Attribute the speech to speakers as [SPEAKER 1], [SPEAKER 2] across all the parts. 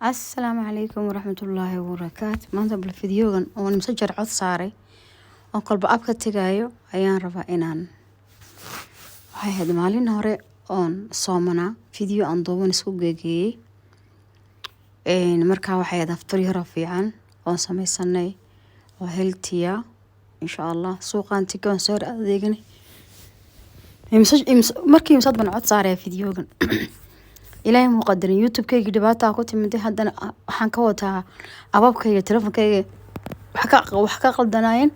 [SPEAKER 1] السلام عليكم ورحمة الله وبركاته. maanta bal fideogan oo nimsajar cod saaray oo kolba abka tagayo ayaan rabaa inaan waxay ahayd maalin hore oon soomanaa video aan duuban isku geeyay markaa waxay ahayd aftar yar oo fiican oon sameysanay oo healthy insha Allah suuqaan tigaan soo adeeganay markii imsad ban cod saaray fideogan ilaahay muqaddarin youtube-kayga dhibaato ku timid haddana waxaan ka wataa ababkayga telefonkayga wax ka qaldanaayeen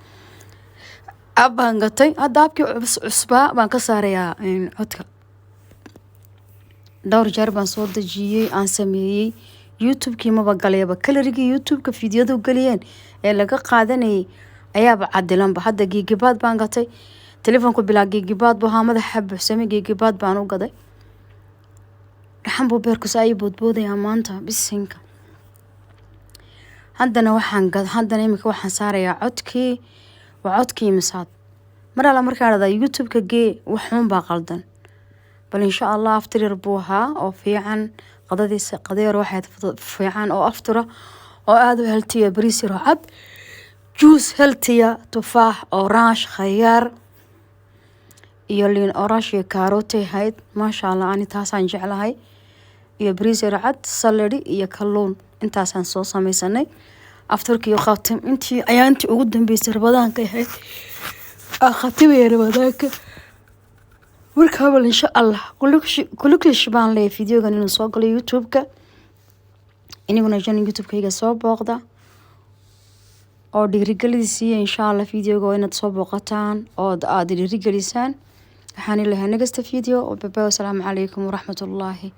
[SPEAKER 1] abaan gatay hadda abkii cusbaa baan ka saarayaa codka dhowr jeer baan soo dejiyay aan sameeyay youtube-kii maba galayba kalarigii youtube-ka fideodu galiyeen ee laga qaadanayay ayaaba cadilanba hadda gigabaad baan gatay telefonku bilaa gigabaad buu ahaa madaxa buuxsamay gigabaad baan u gaday raxan buu beerku saay boodboodaya maanta bisinka haddana imika waxaan saarayaa codkii misaad mar alla markaan radaa youtube-ka gee waxuun baa qaldan bal insha Allah aftar yar buu ahaa oo fiican qadeer waxaad fiican oo aftara oo aad u healthy bariis yar oo cad juice healthy tufaax orange khayaar iyo liin orange iyo carrot hayd maasha Allah ani taasaan jeclahay iyo bariis yar cad salad iyo kalluun intaasaan soo sameysanay aftarkii qaatim intii ayaantii ugu dambeysay rabadaanka ahayd khatimay rabadaanka markaa bal insha Allah kullish baan leeyahay fideogan inuu soo galo youtube-ka inaguna youtube-kayga soo booqda oo dhiirigelisiiya insha Allah fideoga inaad soo booqataan oo aad dhiirigelisaan waxaan leeyahay next video. Bye bye. Assalamu alaikum warahmatullahi